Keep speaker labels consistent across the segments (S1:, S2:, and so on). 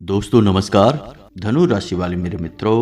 S1: दोस्तों नमस्कार। धनु राशि वाले मेरे मित्रों,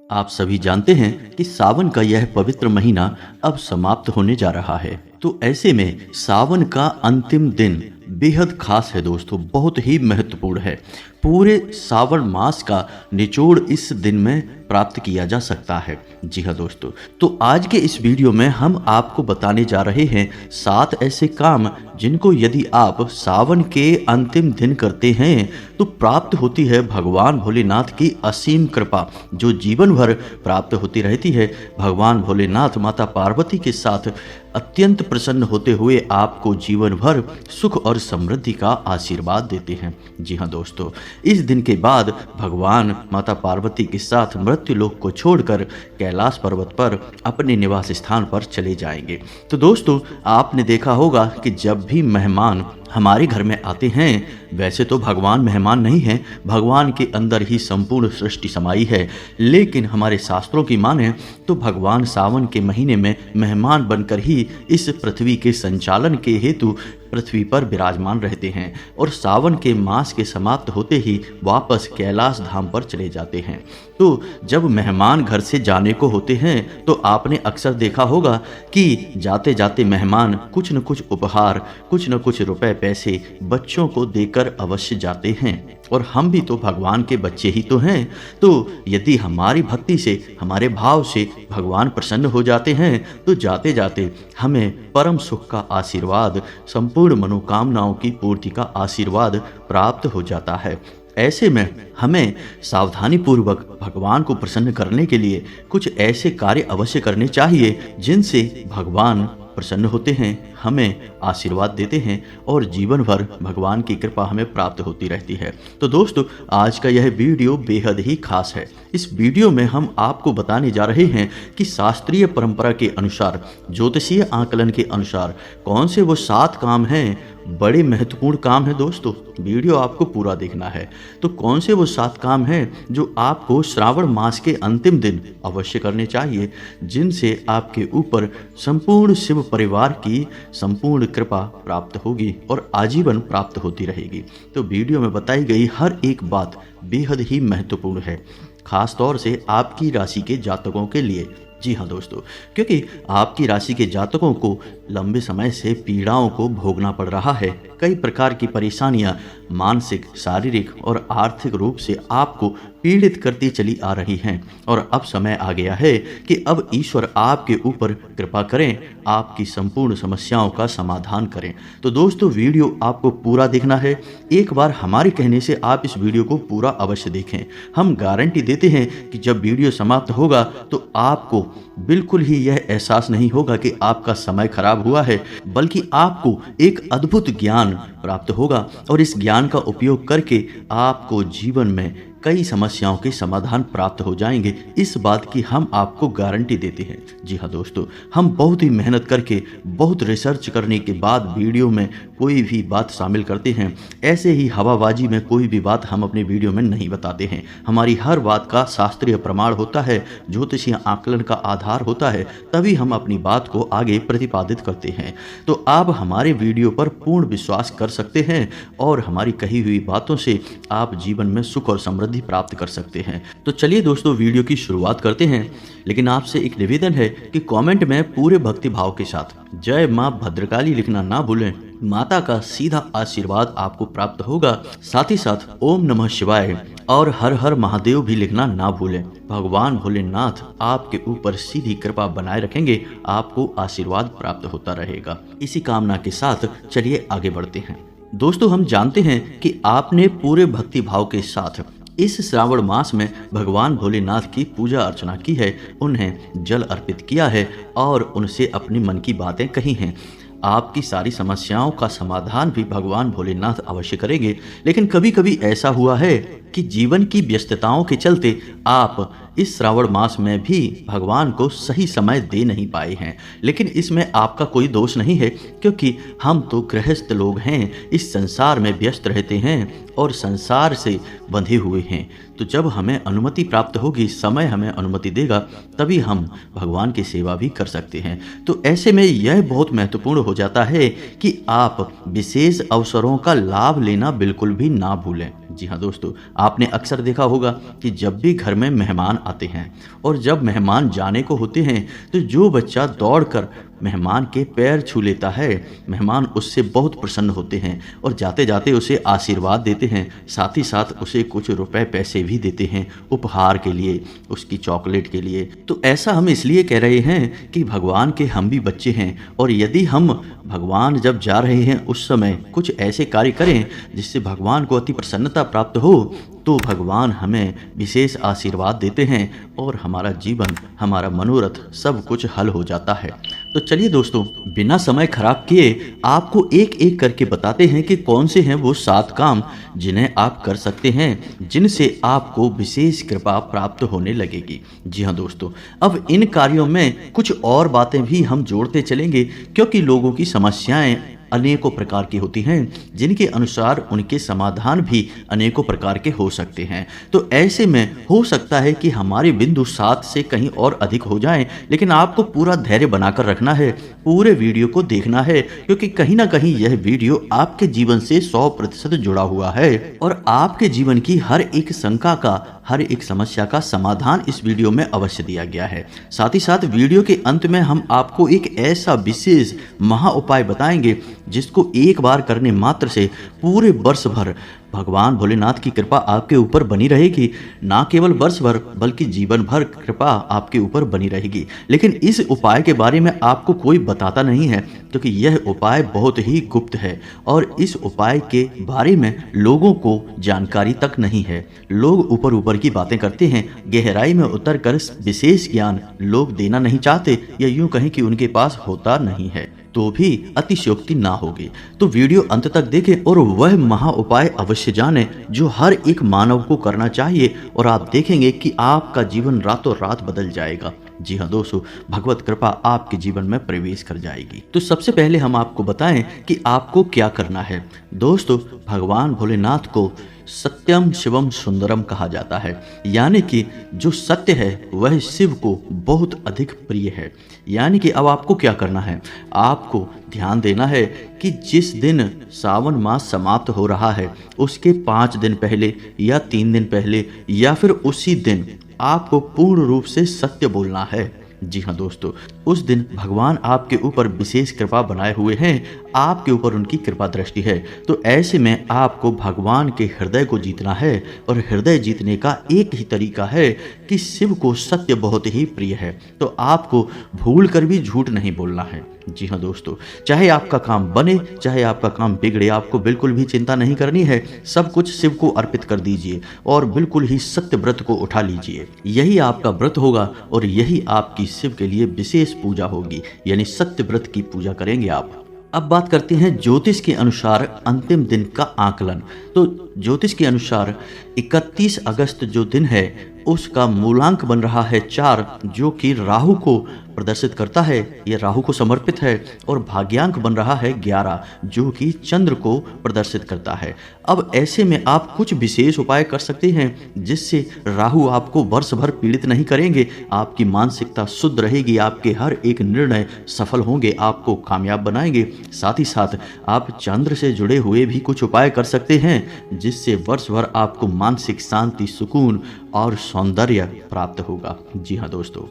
S1: आप सभी जानते हैं कि सावन का यह पवित्र महीना अब समाप्त होने जा रहा है। तो ऐसे में सावन का अंतिम दिन बेहद खास है दोस्तों, बहुत ही महत्वपूर्ण है। पूरे सावन मास का निचोड़ इस दिन में प्राप्त किया जा सकता है। जी हाँ दोस्तों, तो आज के इस वीडियो में हम आपको बताने जा रहे हैं 7 ऐसे काम जिनको यदि आप सावन के अंतिम दिन करते हैं तो प्राप्त होती है भगवान भोलेनाथ की असीम कृपा, जो जीवन भर प्राप्त होती रहती है। भगवान भोलेनाथ माता पार्वती के साथ अत्यंत प्रसन्न होते हुए आपको जीवन भर सुख और समृद्धि का आशीर्वाद देते हैं। जी हाँ दोस्तों, इस दिन के बाद भगवान माता पार्वती के साथ मृत्यु लोक को छोड़कर कैलाश पर्वत पर अपने निवास स्थान पर चले जाएंगे। तो दोस्तों, आपने देखा होगा कि जब भी मेहमान हमारे घर में आते हैं, वैसे तो भगवान मेहमान नहीं हैं, भगवान के अंदर ही संपूर्ण सृष्टि समाई है, लेकिन हमारे शास्त्रों की माने तो भगवान सावन के महीने में मेहमान बनकर ही इस पृथ्वी के संचालन के हेतु पृथ्वी पर विराजमान रहते हैं और सावन के मास के समाप्त होते ही वापस कैलाश धाम पर चले जाते हैं। तो जब मेहमान घर से जाने को होते हैं तो आपने अक्सर देखा होगा कि जाते जाते मेहमान कुछ न कुछ उपहार, कुछ न कुछ रुपए पैसे बच्चों को देकर अवश्य जाते हैं। और हम भी तो भगवान के बच्चे ही तो हैं। तो यदि हमारी भक्ति से, हमारे भाव से भगवान प्रसन्न हो जाते हैं तो जाते जाते हमें परम सुख का आशीर्वाद, संपूर्ण मनोकामनाओं की पूर्ति का आशीर्वाद प्राप्त हो जाता है। ऐसे में हमें सावधानी पूर्वक भगवान को प्रसन्न करने के लिए कुछ ऐसे कार्य अवश्य करने चाहिए जिनसे भगवान प्रसन्न होते हैं, हमें आशीर्वाद देते हैं और जीवन भर भगवान की कृपा हमें प्राप्त होती रहती है। तो दोस्तों, आज का यह वीडियो बेहद ही खास है। इस वीडियो में हम आपको बताने जा रहे हैं कि शास्त्रीय परंपरा के अनुसार, ज्योतिषीय आकलन के अनुसार कौन से वो 7 काम हैं, बड़े महत्वपूर्ण काम है दोस्तों। वीडियो आपको पूरा देखना है। तो कौन से वो 7 काम हैं जो आपको श्रावण मास के अंतिम दिन अवश्य करने चाहिए, जिनसे आपके ऊपर संपूर्ण शिव परिवार की संपूर्ण कृपा प्राप्त होगी और आजीवन प्राप्त होती रहेगी। तो वीडियो में बताई गई हर एक बात बेहद ही महत्वपूर्ण है, खास तौर से आपकी राशि के जातकों के लिए। जी हाँ दोस्तों, क्योंकि आपकी राशि के जातकों को लंबे समय से पीड़ाओं को भोगना पड़ रहा है। कई प्रकार की परेशानियां मानसिक, शारीरिक और आर्थिक रूप से आपको पीड़ित करती चली आ रही हैं और अब समय आ गया है कि अब ईश्वर आपके ऊपर कृपा करें, आपकी संपूर्ण समस्याओं का समाधान करें। तो दोस्तों, वीडियो आपको पूरा देखना है। एक बार हमारे कहने से आप इस वीडियो को पूरा अवश्य देखें। हम गारंटी देते हैं कि जब वीडियो समाप्त होगा तो आपको बिल्कुल ही यह एहसास नहीं होगा कि आपका समय खराब हुआ है, बल्कि आपको एक अद्भुत ज्ञान प्राप्त होगा और इस ज्ञान का उपयोग करके आपको जीवन में कई समस्याओं के समाधान प्राप्त हो जाएंगे। इस बात की हम आपको गारंटी देते हैं। जी हाँ दोस्तों, हम बहुत ही मेहनत करके, बहुत रिसर्च करने के बाद वीडियो में कोई भी बात शामिल करते हैं। ऐसे ही हवाबाजी में कोई भी बात हम अपने वीडियो में नहीं बताते हैं। हमारी हर बात का शास्त्रीय प्रमाण होता है, ज्योतिषीय आकलन का आधार होता है, तभी हम अपनी बात को आगे प्रतिपादित करते हैं। तो आप हमारे वीडियो पर पूर्ण विश्वास कर सकते हैं और हमारी कही हुई बातों से आप जीवन में सुख और समृद्धि प्राप्त कर सकते हैं। तो चलिए दोस्तों, वीडियो की शुरुआत करते हैं। लेकिन आपसे एक निवेदन है कि कमेंट में पूरे भक्ति भाव के साथ जय मां भद्रकाली लिखना ना भूलें। माता का सीधा आशीर्वाद आपको प्राप्त होगा। साथ ही साथ ओम नमः शिवाय और हर हर महादेव भी लिखना ना भूलें। भगवान भोलेनाथ आपके ऊपर सीधी कृपा बनाए रखेंगे, आपको आशीर्वाद प्राप्त होता रहेगा। इसी कामना के साथ चलिए आगे बढ़ते हैं। दोस्तों, हम जानते हैं कि आपने पूरे भक्ति भाव के साथ इस श्रावण मास में भगवान भोलेनाथ की पूजा अर्चना की है, उन्हें जल अर्पित किया है और उनसे अपनी मन की बातें कही हैं। आपकी सारी समस्याओं का समाधान भी भगवान भोलेनाथ अवश्य करेंगे। लेकिन कभी कभी ऐसा हुआ है कि जीवन की व्यस्तताओं के चलते आप इस श्रावण मास में भी भगवान को सही समय दे नहीं पाए हैं। लेकिन इसमें आपका कोई दोष नहीं है, क्योंकि हम तो गृहस्थ लोग हैं, इस संसार में व्यस्त रहते हैं और संसार से बंधे हुए हैं। तो जब हमें अनुमति प्राप्त होगी, समय हमें अनुमति देगा, तभी हम भगवान की सेवा भी कर सकते हैं। तो ऐसे में यह बहुत महत्वपूर्ण हो जाता है कि आप विशेष अवसरों का लाभ लेना बिल्कुल भी ना भूलें। जी हाँ दोस्तों, आपने अक्सर देखा होगा कि जब भी घर में मेहमान आते हैं और जब मेहमान जाने को होते हैं तो जो बच्चा दौड़कर मेहमान के पैर छू लेता है, मेहमान उससे बहुत प्रसन्न होते हैं और जाते जाते उसे आशीर्वाद देते हैं, साथ ही साथ उसे कुछ रुपए पैसे भी देते हैं उपहार के लिए, उसकी चॉकलेट के लिए। तो ऐसा हम इसलिए कह रहे हैं कि भगवान के हम भी बच्चे हैं और यदि हम भगवान जब जा रहे हैं उस समय कुछ ऐसे कार्य करें जिससे भगवान को अति प्रसन्नता प्राप्त हो, तो भगवान हमें विशेष आशीर्वाद देते हैं और हमारा जीवन, हमारा मनोरथ सब कुछ हल हो जाता है। तो चलिए दोस्तों, बिना समय खराब किए आपको एक एक करके बताते हैं कि कौन से हैं वो 7 काम जिन्हें आप कर सकते हैं, जिनसे आपको विशेष कृपा प्राप्त होने लगेगी। जी हाँ दोस्तों, अब इन कार्यों में कुछ और बातें भी हम जोड़ते चलेंगे क्योंकि लोगों की समस्याएं अनेकों प्रकार की होती हैं, जिनके अनुसार उनके समाधान भी अनेकों प्रकार के हो सकते हैं। तो ऐसे में हो सकता है कि हमारे बिंदु 7 से कहीं और अधिक हो जाएं, लेकिन आपको पूरा धैर्य बनाकर रखना है, पूरे वीडियो को देखना है, क्योंकि कहीं ना कहीं यह वीडियो आपके जीवन से 100% जुड़ा हुआ है और आपके जीवन की हर एक शंका का, हर एक समस्या का समाधान इस वीडियो में अवश्य दिया गया है। साथ ही साथ वीडियो के अंत में हम आपको एक ऐसा विशेष महा उपाय बताएंगे जिसको एक बार करने मात्र से पूरे वर्ष भर भगवान भोलेनाथ की कृपा आपके ऊपर बनी रहेगी। ना केवल वर्ष भर बल्कि जीवन भर कृपा आपके ऊपर बनी रहेगी। लेकिन इस उपाय के बारे में आपको कोई बताता नहीं है क्योंकि यह उपाय बहुत ही गुप्त है और इस उपाय के बारे में लोगों को जानकारी तक नहीं है। लोग ऊपर ऊपर की बातें करते हैं, गहराई में उतर कर विशेष ज्ञान लोग देना नहीं चाहते, या यूं कहें कि उनके पास होता नहीं है, तो भी अतिशयोक्ति ना होगी। तो वीडियो अंत तक देखें और वह महा उपाय अवश्य जानें जो हर एक मानव को करना चाहिए और आप देखेंगे कि आपका जीवन रातों रात बदल जाएगा। जी हाँ दोस्तों, भगवत कृपा आपके जीवन में प्रवेश कर जाएगी। तो सबसे पहले हम आपको बताएं कि आपको क्या करना है। दोस्तों, भगवान भोलेनाथ को सत्यम शिवम सुंदरम कहा जाता है, यानी कि जो सत्य है वह शिव को बहुत अधिक प्रिय है। यानी कि अब आपको क्या करना है, आपको ध्यान देना है कि जिस दिन सावन मास समाप्त हो रहा है उसके 5 दिन पहले या 3 दिन पहले या फिर उसी दिन आपको पूर्ण रूप से सत्य बोलना है। जी हाँ दोस्तों, उस दिन भगवान आपके ऊपर विशेष कृपा बनाए हुए हैं, आपके ऊपर उनकी कृपा दृष्टि है। तो ऐसे में आपको भगवान के हृदय को जीतना है और हृदय जीतने का एक ही तरीका है कि शिव को सत्य बहुत ही प्रिय है। तो आपको भूल कर भी झूठ नहीं बोलना है। जी हाँ दोस्तों, चाहे आपका काम बने चाहे आपका काम बिगड़े, आपको बिल्कुल भी चिंता नहीं करनी है। सब कुछ शिव को अर्पित कर दीजिए और बिल्कुल ही सत्य व्रत को उठा लीजिए। यही आपका व्रत होगा और यही आपकी शिव के लिए विशेष पूजा होगी, यानी सत्य व्रत की पूजा करेंगे आप। अब बात करते हैं ज्योतिष के अनुसार अंतिम दिन का आकलन। तो ज्योतिष के अनुसार 31 अगस्त जो दिन है उसका मूलांक बन रहा है 4, जो कि राहु को प्रदर्शित करता है, यह राहु को समर्पित है। और भाग्यांक बन रहा है 11, जो कि चंद्र को प्रदर्शित करता है। अब ऐसे में आप कुछ विशेष उपाय कर सकते हैं जिससे राहु आपको वर्ष भर पीड़ित नहीं करेंगे, आपकी मानसिकता शुद्ध रहेगी, आपके हर एक निर्णय सफल होंगे, आपको कामयाब बनाएंगे। साथ ही साथ आप चंद्र से जुड़े हुए भी कुछ उपाय कर सकते हैं जिससे वर्ष भर आपको मानसिक शांति, सुकून और सौंदर्य प्राप्त होगा। जी हाँ दोस्तों,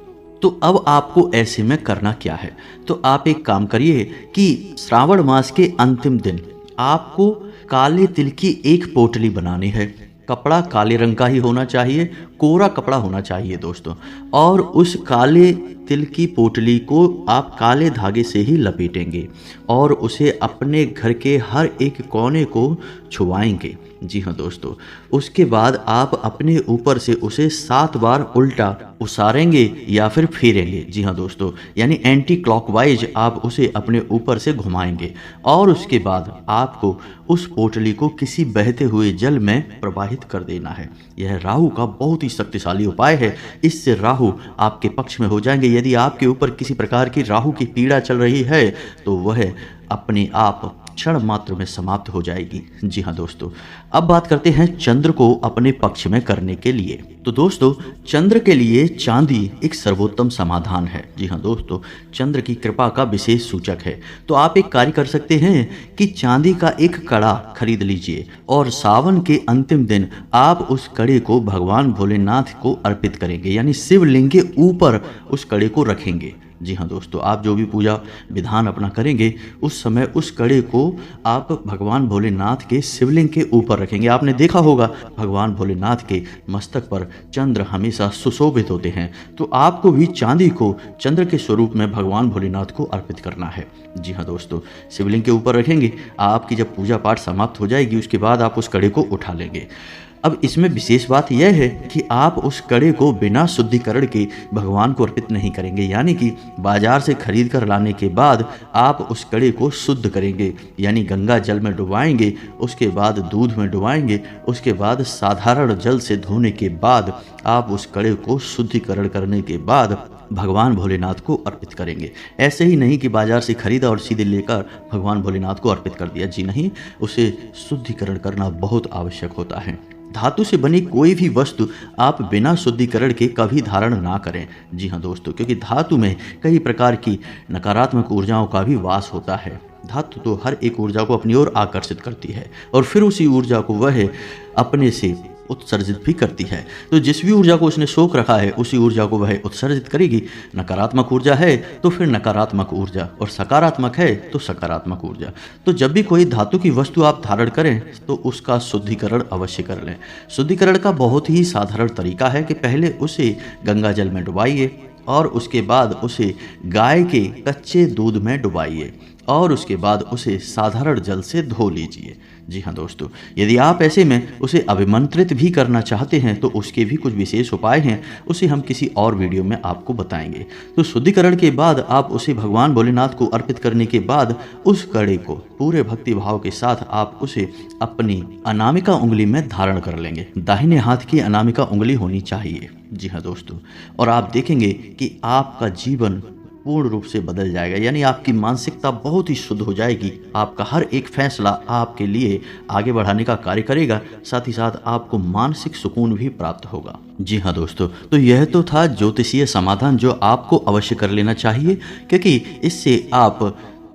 S1: तो अब आपको ऐसे में करना क्या है, तो आप एक काम करिए कि श्रावण मास के अंतिम दिन आपको काले तिल की एक पोटली बनानी है। कपड़ा काले रंग का ही होना चाहिए, कोरा कपड़ा होना चाहिए दोस्तों। और उस काले तिल की पोटली को आप काले धागे से ही लपेटेंगे और उसे अपने घर के हर एक कोने को छुआएंगे। जी हाँ दोस्तों, उसके बाद आप अपने ऊपर से उसे 7 बार उल्टा उसारेंगे या फिर फेरेंगे। जी हाँ दोस्तों, यानी एंटी क्लॉकवाइज आप उसे अपने ऊपर से घुमाएंगे और उसके बाद आपको उस पोटली को किसी बहते हुए जल में प्रवाहित कर देना है। यह राहु का बहुत ही शक्तिशाली उपाय है, इससे राहु आपके पक्ष में हो जाएंगे। यदि आपके ऊपर किसी प्रकार की राहु की पीड़ा चल रही है तो वह अपने आप क्षण मात्र में समाप्त हो जाएगी। जी हाँ दोस्तों, अब बात करते हैं चंद्र को अपने पक्ष में करने के लिए। तो दोस्तों, चंद्र के लिए चांदी एक सर्वोत्तम समाधान है। जी हाँ दोस्तों, चंद्र की कृपा का विशेष सूचक है। तो आप एक कार्य कर सकते हैं कि चांदी का एक कड़ा खरीद लीजिए और सावन के अंतिम दिन आप उस कड़े को भगवान भोलेनाथ को अर्पित करेंगे, यानी शिवलिंग के ऊपर उस कड़े को रखेंगे। जी हाँ दोस्तों, आप जो भी पूजा विधान अपना करेंगे उस समय उस कड़े को आप भगवान भोलेनाथ के शिवलिंग के ऊपर रखेंगे। आपने देखा होगा भगवान भोलेनाथ के मस्तक पर चंद्र हमेशा सुशोभित होते हैं, तो आपको भी चांदी को चंद्र के स्वरूप में भगवान भोलेनाथ को अर्पित करना है। जी हाँ दोस्तों, शिवलिंग के ऊपर रखेंगे। आपकी जब पूजा पाठ समाप्त हो जाएगी उसके बाद आप उस कड़े को उठा लेंगे। अब इसमें विशेष बात यह है कि आप उस कड़े को बिना शुद्धिकरण के भगवान को अर्पित नहीं करेंगे, यानी कि बाजार से खरीद कर लाने के बाद आप उस कड़े को शुद्ध करेंगे, यानी गंगा जल में डुबाएंगे, उसके बाद दूध में डुबाएंगे, उसके बाद साधारण जल से धोने के बाद आप उस कड़े को शुद्धिकरण करने के बाद भगवान भोलेनाथ को अर्पित करेंगे। ऐसे ही नहीं कि बाजार से खरीदा और सीधे लेकर भगवान भोलेनाथ को अर्पित कर दिया। जी नहीं, उसे शुद्धिकरण करना बहुत आवश्यक होता है। धातु से बनी कोई भी वस्तु आप बिना शुद्धिकरण के कभी धारण ना करें। जी हाँ दोस्तों, क्योंकि धातु में कई प्रकार की नकारात्मक ऊर्जाओं का भी वास होता है। धातु तो हर एक ऊर्जा को अपनी ओर आकर्षित करती है और फिर उसी ऊर्जा को वह अपने से उत्सर्जित भी करती है। तो जिस भी ऊर्जा को उसने सोख रखा है उसी ऊर्जा को वह उत्सर्जित करेगी। नकारात्मक ऊर्जा है तो फिर नकारात्मक ऊर्जा, और सकारात्मक है तो सकारात्मक ऊर्जा। तो जब भी कोई धातु की वस्तु आप धारण करें तो उसका शुद्धिकरण अवश्य कर लें। शुद्धिकरण का बहुत ही साधारण तरीका है कि पहले उसे गंगा जल में डुबाइए और उसके बाद उसे गाय के कच्चे दूध में डुबाइए और उसके बाद उसे साधारण जल से धो लीजिए। जी हाँ दोस्तों, यदि आप ऐसे में उसे अभिमंत्रित भी करना चाहते हैं तो उसके भी कुछ विशेष उपाय हैं, उसे हम किसी और वीडियो में आपको बताएंगे। तो शुद्धिकरण के बाद आप उसे भगवान भोलेनाथ को अर्पित करने के बाद उस कड़े को पूरे भक्ति भाव के साथ आप उसे अपनी अनामिका उंगली में धारण कर लेंगे। दाहिने हाथ की अनामिका उंगली होनी चाहिए। जी हाँ दोस्तों, और आप देखेंगे कि आपका जीवन पूर्ण रूप से बदल जाएगा, यानी आपकी मानसिकता बहुत ही शुद्ध हो जाएगी। आपका हर एक फैसला आपके लिए आगे बढ़ाने का कार्य करेगा, साथ ही साथ आपको मानसिक सुकून भी प्राप्त होगा। जी हाँ दोस्तों, तो यह तो था ज्योतिषीय समाधान जो आपको अवश्य कर लेना चाहिए, क्योंकि इससे आप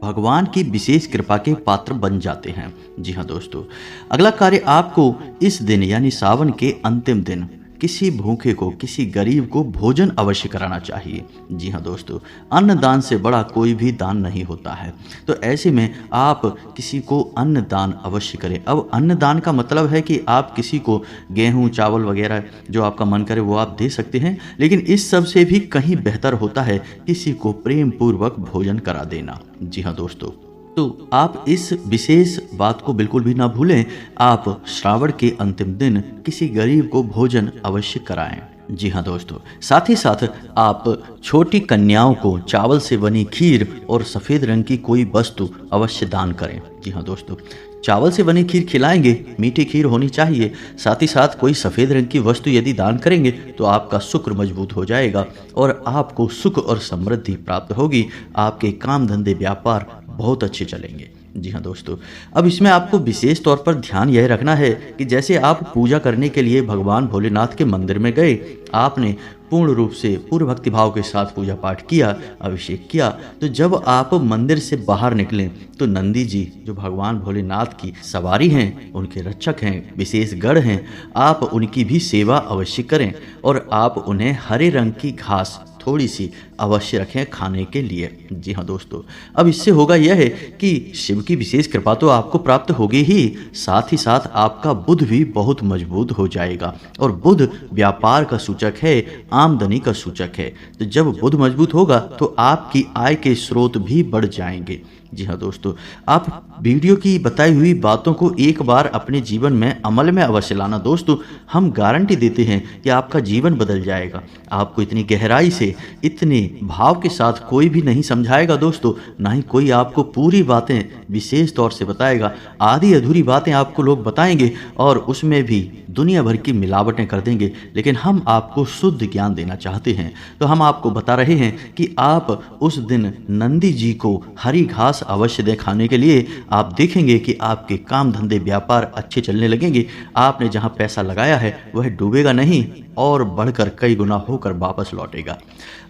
S1: भगवान की विशेष कृपा के पात्र बन जाते हैं। जी हाँ दोस्तों, अगला कार्य आपको इस दिन यानी सावन के अंतिम दिन किसी भूखे को, किसी गरीब को भोजन अवश्य कराना चाहिए। जी हाँ दोस्तों, अन्न दान से बड़ा कोई भी दान नहीं होता है। तो ऐसे में आप किसी को अन्न दान अवश्य करें। अब अन्न दान का मतलब है कि आप किसी को गेहूँ, चावल वगैरह जो आपका मन करे वो आप दे सकते हैं, लेकिन इस सब से भी कहीं बेहतर होता है किसी को प्रेम पूर्वक भोजन करा देना। जी हाँ दोस्तों, तो आप इस विशेष बात को बिल्कुल भी ना भूलें। आप श्रावण के अंतिम दिन किसी गरीब को भोजन अवश्य कराएं। जी हाँ दोस्तों, साथ ही साथ आप छोटी कन्याओं को चावल से बनी खीर और सफ़ेद रंग की कोई वस्तु अवश्य दान करें। जी हाँ दोस्तों, चावल से बनी खीर खिलाएंगे, मीठी खीर होनी चाहिए। साथ ही साथ कोई सफ़ेद रंग की वस्तु यदि दान करेंगे तो आपका शुक्र मजबूत हो जाएगा और आपको सुख और समृद्धि प्राप्त होगी। आपके काम धंधे व्यापार बहुत अच्छे चलेंगे। जी हाँ दोस्तों, अब इसमें आपको विशेष तौर पर ध्यान यह रखना है कि जैसे आप पूजा करने के लिए भगवान भोलेनाथ के मंदिर में गए, आपने पूर्ण रूप से पूर्ण भक्ति भाव के साथ पूजा पाठ किया, अभिषेक किया, तो जब आप मंदिर से बाहर निकलें तो नंदी जी जो भगवान भोलेनाथ की सवारी हैं, उनके रक्षक हैं, विशेष गढ़ हैं, आप उनकी भी सेवा अवश्य करें और आप उन्हें हरे रंग की घास थोड़ी सी अवश्य रखें खाने के लिए। जी हाँ दोस्तों, अब इससे होगा यह है कि शिव की विशेष कृपा तो आपको प्राप्त होगी ही, साथ ही साथ आपका बुध भी बहुत मजबूत हो जाएगा और बुध व्यापार का सूचक है, आमदनी का सूचक है। तो जब बुध मजबूत होगा तो आपकी आय के स्रोत भी बढ़ जाएंगे। जी हाँ दोस्तों, आप वीडियो की बताई हुई बातों को एक बार अपने जीवन में अमल में अवश्य लाना। दोस्तों, हम गारंटी देते हैं कि आपका जीवन बदल जाएगा। आपको इतनी गहराई से, इतने भाव के साथ कोई भी नहीं समझाएगा दोस्तों, ना ही कोई आपको पूरी बातें विशेष तौर से बताएगा। आधी अधूरी बातें आपको लोग बताएंगे और उसमें भी दुनिया भर की मिलावटें कर देंगे, लेकिन हम आपको शुद्ध ज्ञान देना चाहते हैं। तो हम आपको बता रहे हैं कि आप उस दिन नंदी जी को हरी घास घास अवश्य दें खाने के लिए। आप देखेंगे कि आपके काम धंधे व्यापार अच्छे चलने लगेंगे। आपने जहां पैसा लगाया है वह डूबेगा नहीं और बढ़कर कई गुना होकर वापस लौटेगा।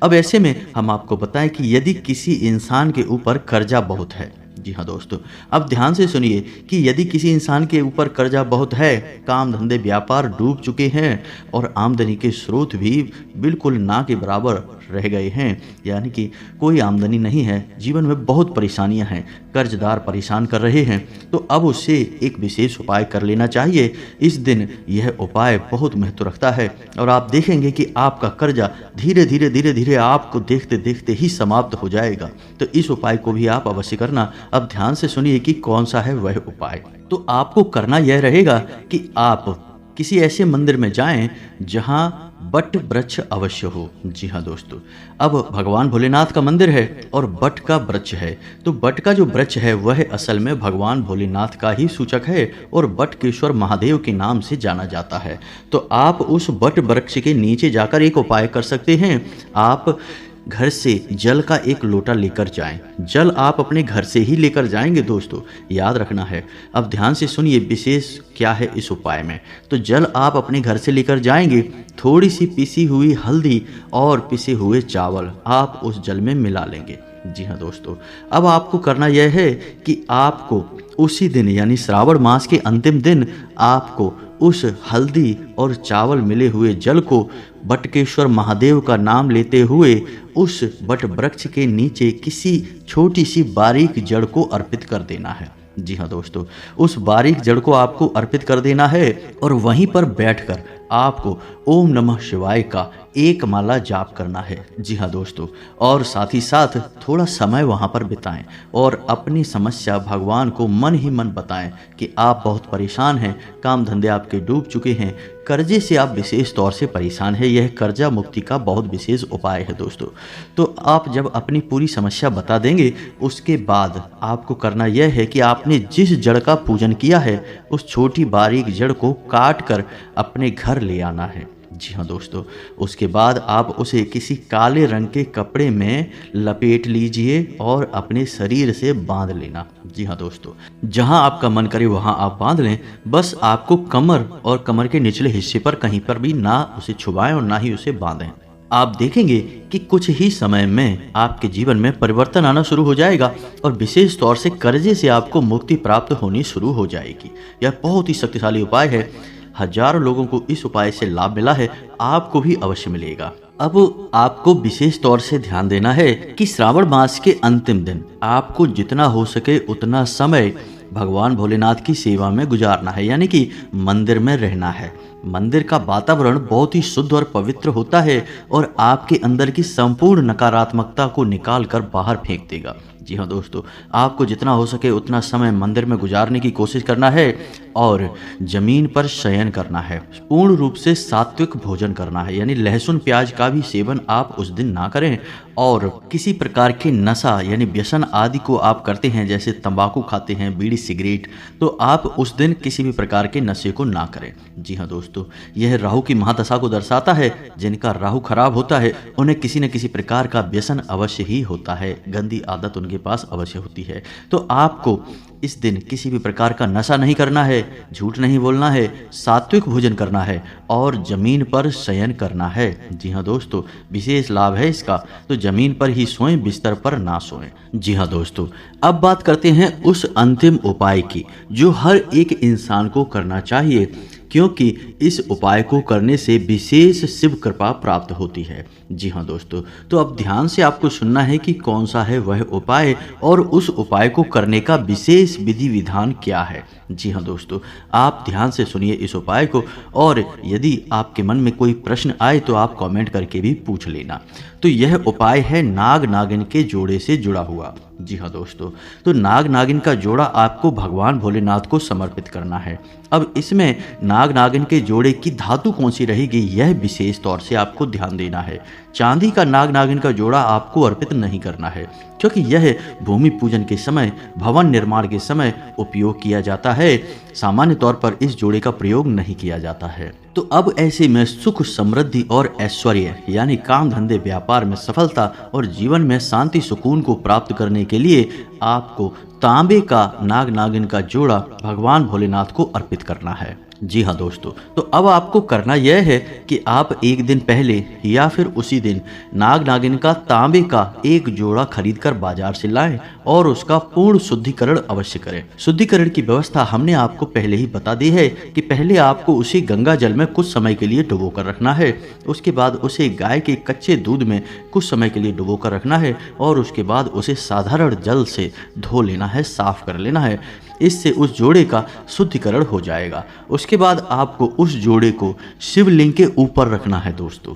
S1: अब ऐसे में हम आपको बताएं कि यदि किसी इंसान के ऊपर कर्जा बहुत है, जी हाँ दोस्तों, अब ध्यान से सुनिए कि यदि किसी इंसान के ऊपर कर्जा बहुत है, काम धंधे व्यापार डूब चुके हैं और आमदनी के स्रोत भी बिल्कुल ना के बराबर रह गए हैं, यानी कि कोई आमदनी नहीं है, जीवन में बहुत परेशानियां हैं, कर्जदार परेशान कर रहे हैं, तो अब उससे एक विशेष उपाय कर लेना चाहिए। इस दिन यह उपाय बहुत महत्व रखता है और आप देखेंगे कि आपका कर्जा धीरे धीरे आपको देखते देखते ही समाप्त हो जाएगा। तो इस उपाय को भी आप अवश्य करना। अब ध्यान से सुनिए कि कौन सा है वह उपाय। तो आपको करना यह रहेगा कि आप किसी ऐसे मंदिर में जाएं जहां बट वृक्ष अवश्य हो। जी हाँ दोस्तों, अब भगवान भोलेनाथ का मंदिर है और बट का वृक्ष है, तो बट का जो वृक्ष है वह असल में भगवान भोलेनाथ का ही सूचक है और बटकेश्वर महादेव के नाम से जाना जाता है। तो आप उस बट वृक्ष के नीचे जाकर एक उपाय कर सकते हैं। आप घर से जल का एक लोटा लेकर जाएं। जल आप अपने घर से ही लेकर जाएंगे दोस्तों, याद रखना है। अब ध्यान से सुनिए विशेष क्या है इस उपाय में। तो जल आप अपने घर से लेकर जाएंगे, थोड़ी सी पिसी हुई हल्दी और पिसे हुए चावल आप उस जल में मिला लेंगे। जी हाँ दोस्तों, अब आपको करना यह है कि आपको उसी दिन यानी श्रावण मास के अंतिम दिन आपको उस हल्दी और चावल मिले हुए जल को बटकेश्वर महादेव का नाम लेते हुए उस बट वृक्ष के नीचे किसी छोटी सी बारीक जड़ को अर्पित कर देना है। जी हाँ दोस्तों, उस बारीक जड़ को आपको अर्पित कर देना है और वहीं पर बैठकर आपको ओम नमः शिवाय का एक माला जाप करना है। जी हाँ दोस्तों, और साथ ही साथ थोड़ा समय वहाँ पर बिताएं और अपनी समस्या भगवान को मन ही मन बताएं कि आप बहुत परेशान हैं, काम धंधे आपके डूब चुके हैं, कर्जे से आप विशेष तौर से परेशान हैं। यह कर्जा मुक्ति का बहुत विशेष उपाय है दोस्तों। तो आप जब अपनी पूरी समस्या बता देंगे, उसके बाद आपको करना यह है कि आपने जिस जड़ का पूजन किया है उस छोटी बारीक जड़ को काट कर अपने घर ले आना है। जी हाँ दोस्तों, उसके बाद आप उसे किसी काले रंग के कपड़े में लपेट लीजिए और अपने शरीर से बांध लेना। जी हाँ दोस्तों, जहाँ आपका मन करे वहाँ आप बांध लें, बस आपको कमर और कमर के निचले हिस्से पर कहीं पर भी ना उसे छुपाएं और ना ही उसे बांधें। आप देखेंगे कि कुछ ही समय में आपके जीवन में परिवर्तन आना शुरू हो जाएगा और विशेष तौर से कर्जे से आपको मुक्ति प्राप्त होनी शुरू हो जाएगी। यह बहुत ही शक्तिशाली उपाय है। हजारों लोगों को इस उपाय से लाभ मिला है, आपको भी अवश्य मिलेगा। अब आपको विशेष तौर से ध्यान देना है कि श्रावण मास के अंतिम दिन आपको जितना हो सके उतना समय भगवान भोलेनाथ की सेवा में गुजारना है, यानी कि मंदिर में रहना है। मंदिर का वातावरण बहुत ही शुद्ध और पवित्र होता है और आपके अंदर की संपूर्ण नकारात्मकता को निकाल कर बाहर फेंक देगा। जी हाँ दोस्तों, आपको जितना हो सके उतना समय मंदिर में गुजारने की कोशिश करना है और जमीन पर शयन करना है। पूर्ण रूप से सात्विक भोजन करना है, यानी लहसुन प्याज का भी सेवन आप उस दिन ना करें और किसी प्रकार के नशा यानी व्यसन आदि को आप करते हैं, जैसे तंबाकू खाते हैं, बीड़ी सिगरेट, तो आप उस दिन किसी भी प्रकार के नशे को ना करें। जी हाँ दोस्तों, यह राहु की महादशा को दर्शाता है। जिनका राहु खराब होता है उन्हें किसी न किसी प्रकार का व्यसन अवश्य ही होता है, गंदी आदत उनके पास अवश्य होती है। तो आपको इस दिन किसी भी प्रकार का नशा नहीं करना है, झूठ नहीं बोलना है, सात्विक भोजन करना है और जमीन पर शयन करना है। जी हाँ दोस्तों, विशेष लाभ है इसका। तो जमीन पर ही सोएं, बिस्तर पर ना सोएं। जी हाँ दोस्तों, अब बात करते हैं उस अंतिम उपाय की जो हर एक इंसान को करना चाहिए, क्योंकि इस उपाय को करने से विशेष शिव कृपा प्राप्त होती है। जी हाँ दोस्तों, तो अब ध्यान से आपको सुनना है कि कौन सा है वह उपाय और उस उपाय को करने का विशेष विधि विधान क्या है। जी हाँ दोस्तों, आप ध्यान से सुनिए इस उपाय को और यदि आपके मन में कोई प्रश्न आए तो आप कमेंट करके भी पूछ लेना। तो यह उपाय है नाग नागिन के जोड़े से जुड़ा हुआ। जी हाँ दोस्तों, तो नाग नागिन का जोड़ा आपको भगवान भोलेनाथ को समर्पित करना है। अब इसमें नाग नागिन के जोड़े की धातु कौन सी रहेगी, यह विशेष तौर से आपको ध्यान देना है। चांदी का नाग नागिन का जोड़ा आपको अर्पित नहीं करना है। क्योंकि यह भूमि पूजन के समय, भवन निर्माण के समय उपयोग किया जाता है। सामान्य तौर पर इस जोड़े का प्रयोग नहीं किया जाता है। तो अब ऐसे में सुख, समृद्धि और ऐश्वर्य यानी काम धंधे, व्यापार में सफलता और जीवन में शांति सुकून को प्राप्त करने के लिए आपको तांबे का नाग नागिन का जोड़ा भगवान भोलेनाथ को अर्पित करना है। जी हाँ दोस्तों, तो अब आपको करना यह है कि आप एक दिन पहले या फिर उसी दिन नाग नागिन का तांबे का एक जोड़ा खरीदकर बाजार से लाएं और उसका पूर्ण शुद्धिकरण अवश्य करें। शुद्धिकरण की व्यवस्था हमने आपको पहले ही बता दी है कि पहले आपको उसे गंगा जल में कुछ समय के लिए डुबो कर रखना है। उसके बाद उसे गाय के कच्चे दूध में कुछ समय के लिए डुबो कर रखना है और उसके बाद उसे साधारण जल से धो लेना है, साफ कर लेना है। इससे उस जोड़े का शुद्धिकरण हो जाएगा। उसके बाद आपको उस जोड़े को शिवलिंग के ऊपर रखना है। दोस्तों,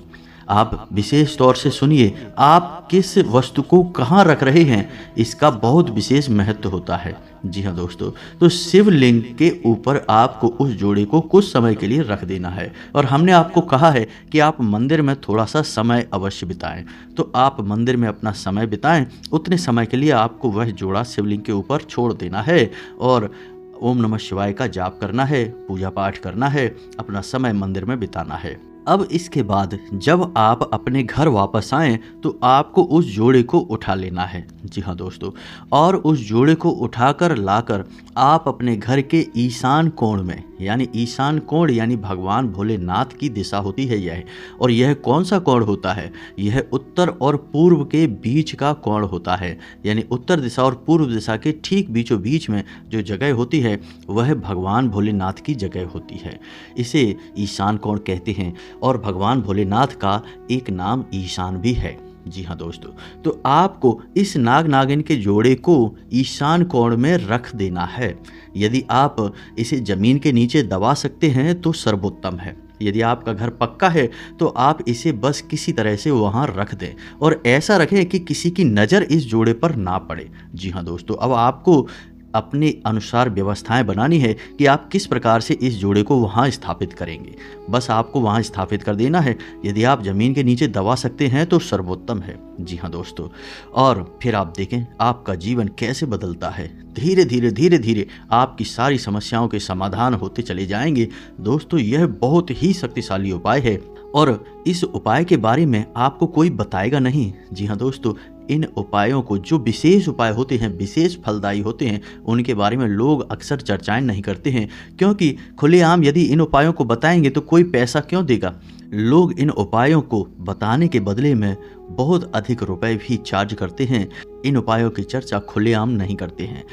S1: आप विशेष तौर से सुनिए, आप किस वस्तु को कहाँ रख रहे हैं इसका बहुत विशेष महत्व होता है। जी हाँ दोस्तों, तो शिवलिंग के ऊपर आपको उस जोड़े को कुछ समय के लिए रख देना है। और हमने आपको कहा है कि आप मंदिर में थोड़ा सा समय अवश्य बिताएं, तो आप मंदिर में अपना समय बिताएं। उतने समय के लिए आपको वह जोड़ा शिवलिंग के ऊपर छोड़ देना है और ओम नमः शिवाय का जाप करना है, पूजा पाठ करना है, अपना समय मंदिर में बिताना है। अब इसके बाद जब आप अपने घर वापस आएं तो आपको उस जोड़े को उठा लेना है। जी हाँ दोस्तों, और उस जोड़े को उठाकर लाकर आप अपने घर के ईशान कोण में, यानी ईशान कोण यानी भगवान भोलेनाथ की दिशा होती है यह। और यह कौन सा कोण होता है? यह उत्तर और पूर्व के बीच का कोण होता है। यानी उत्तर दिशा और पूर्व दिशा के ठीक बीचों बीच में जो जगह होती है वह भगवान भोलेनाथ की जगह होती है। इसे ईशान कोण कहते हैं और भगवान भोलेनाथ का एक नाम ईशान भी है। जी हाँ दोस्तों, तो आपको इस नाग नागिन के जोड़े को ईशान कोण में रख देना है। यदि आप इसे जमीन के नीचे दबा सकते हैं तो सर्वोत्तम है। यदि आपका घर पक्का है तो आप इसे बस किसी तरह से वहाँ रख दें और ऐसा रखें कि किसी की नज़र इस जोड़े पर ना पड़े। जी हाँ दोस्तों, अब आपको अपने अनुसार व्यवस्थाएं बनानी है कि आप किस प्रकार से इस जोड़े को वहाँ स्थापित करेंगे। बस आपको वहाँ स्थापित कर देना है। यदि आप ज़मीन के नीचे दबा सकते हैं तो सर्वोत्तम है। जी हाँ दोस्तों, और फिर आप देखें आपका जीवन कैसे बदलता है। धीरे धीरे धीरे धीरे आपकी सारी समस्याओं के समाधान होते चले जाएंगे। दोस्तों, यह बहुत ही शक्तिशाली उपाय है और इस उपाय के बारे में आपको कोई बताएगा नहीं। जी हाँ दोस्तों, इन उपायों को, जो विशेष उपाय होते हैं, विशेष फलदायी होते हैं, उनके बारे में लोग अक्सर चर्चाएं नहीं करते हैं, क्योंकि खुलेआम यदि इन उपायों को बताएंगे तो कोई पैसा क्यों देगा। लोग इन उपायों को बताने के बदले में बहुत अधिक रुपए भी चार्ज करते हैं। इन उपायों की चर्चा खुलेआम नहीं करते हैं,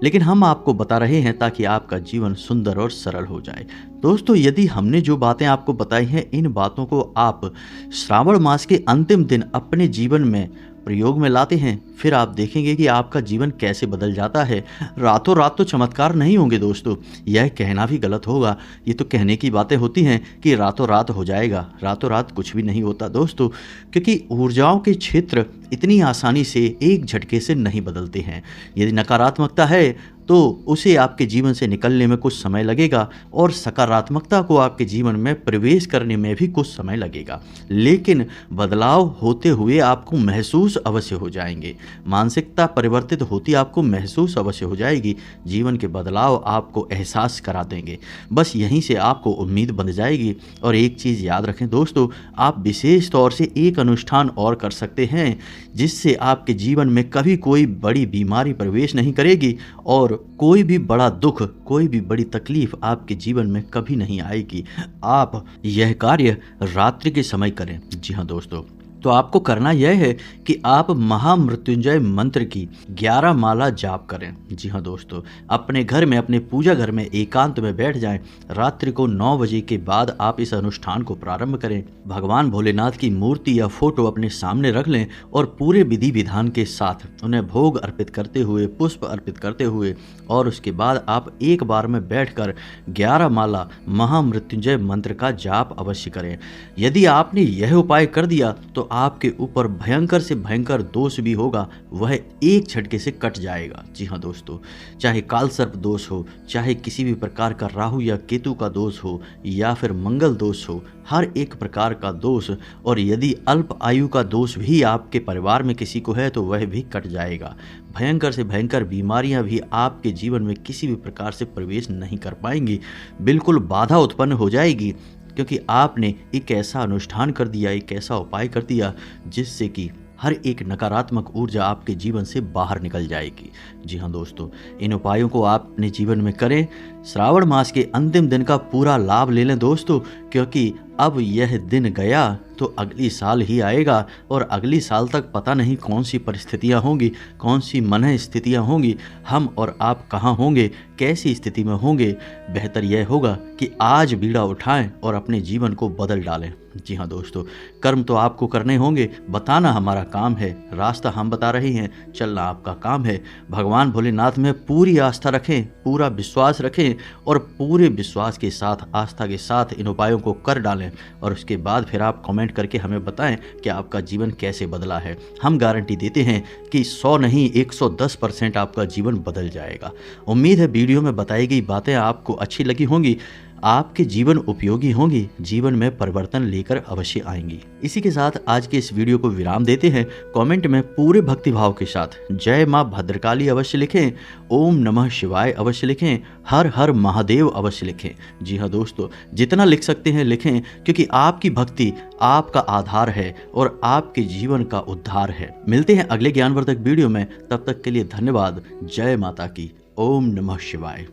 S1: लेकिन हम आपको बता रहे हैं ताकि आपका जीवन सुंदर और सरल हो जाए। दोस्तों, यदि हमने जो बातें आपको बताई हैं, इन बातों को आप श्रावण मास के अंतिम दिन अपने जीवन में प्रयोग में लाते हैं, फिर आप देखेंगे कि आपका जीवन कैसे बदल जाता है। रातों रात तो चमत्कार नहीं होंगे दोस्तों, यह कहना भी गलत होगा। ये तो कहने की बातें होती हैं कि रातों रात हो जाएगा। रातों रात कुछ भी नहीं होता दोस्तों, क्योंकि ऊर्जाओं के क्षेत्र इतनी आसानी से एक झटके से नहीं बदलते हैं। यदि नकारात्मकता है तो उसे आपके जीवन से निकलने में कुछ समय लगेगा और सकारात्मकता को आपके जीवन में प्रवेश करने में भी कुछ समय लगेगा, लेकिन बदलाव होते हुए आपको महसूस अवश्य हो जाएंगे। मानसिकता परिवर्तित होती आपको महसूस अवश्य हो जाएगी। जीवन के बदलाव आपको एहसास करा देंगे। बस यहीं से आपको उम्मीद बन जाएगी। और एक चीज़ याद रखें दोस्तों, आप विशेष तौर से एक अनुष्ठान और कर सकते हैं जिससे आपके जीवन में कभी कोई बड़ी बीमारी प्रवेश नहीं करेगी और कोई भी बड़ा दुख, कोई भी बड़ी तकलीफ आपके जीवन में कभी नहीं आएगी। आप यह कार्य रात्रि के समय करें। जी हाँ दोस्तों, तो आपको करना यह है कि आप महामृत्युंजय मंत्र की 11 माला जाप करें। जी हाँ दोस्तों, अपने घर में, अपने पूजा घर में एकांत में बैठ जाएं। रात्रि को 9 बजे के बाद आप इस अनुष्ठान को प्रारंभ करें। भगवान भोलेनाथ की मूर्ति या फोटो अपने सामने रख लें और पूरे विधि विधान के साथ उन्हें भोग अर्पित करते हुए, पुष्प अर्पित करते हुए, और उसके बाद आप एक बार में बैठकर 11 माला महामृत्युंजय मंत्र का जाप अवश्य करें। यदि आपने यह उपाय कर दिया तो आपके ऊपर भयंकर से भयंकर दोष भी होगा वह एक झटके से कट जाएगा। जी हाँ दोस्तों, चाहे कालसर्प दोष हो, चाहे किसी भी प्रकार का राहु या केतु का दोष हो या फिर मंगल दोष हो, हर एक प्रकार का दोष, और यदि अल्प आयु का दोष भी आपके परिवार में किसी को है तो वह भी कट जाएगा। भयंकर से भयंकर बीमारियां भी आपके जीवन में किसी भी प्रकार से प्रवेश नहीं कर पाएंगी, बिल्कुल बाधा उत्पन्न हो जाएगी, क्योंकि आपने एक ऐसा अनुष्ठान कर दिया, एक ऐसा उपाय कर दिया जिससे कि हर एक नकारात्मक ऊर्जा आपके जीवन से बाहर निकल जाएगी। जी हाँ दोस्तों, इन उपायों को आप अपने जीवन में करें। श्रावण मास के अंतिम दिन का पूरा लाभ ले लें दोस्तों, क्योंकि अब यह दिन गया तो अगली साल ही आएगा, और अगली साल तक पता नहीं कौन सी परिस्थितियां होंगी, कौन सी मन स्थितियां होंगी, हम और आप कहाँ होंगे, कैसी स्थिति में होंगे। बेहतर यह होगा कि आज बीड़ा उठाएं और अपने जीवन को बदल डालें। जी हाँ दोस्तों, कर्म तो आपको करने होंगे, बताना हमारा काम है, रास्ता हम बता रहे हैं, चलना आपका काम है। भगवान भोलेनाथ में पूरी आस्था रखें, पूरा विश्वास रखें, और पूरे विश्वास के साथ, आस्था के साथ इन उपायों को कर डालें, और उसके बाद फिर आप कमेंट करके हमें बताएं कि आपका जीवन कैसे बदला है। हम गारंटी देते हैं कि 100 नहीं 110% आपका जीवन बदल जाएगा। उम्मीद है वीडियो में बताई गई बातें आपको अच्छी लगी होंगी, आपके जीवन उपयोगी होंगी, जीवन में परिवर्तन लेकर अवश्य आएंगी। इसी के साथ आज के इस वीडियो को विराम देते हैं। कमेंट में पूरे भक्तिभाव के साथ जय मां भद्रकाली अवश्य लिखें, ओम नमः शिवाय अवश्य लिखें, हर हर महादेव अवश्य लिखें। जी हाँ दोस्तों, जितना लिख सकते हैं लिखें, क्योंकि आपकी भक्ति आपका आधार है और आपके जीवन का उद्धार है। मिलते हैं अगले ज्ञानवर्धक वीडियो में, तब तक के लिए धन्यवाद। जय माता की। ओम नमः शिवाय।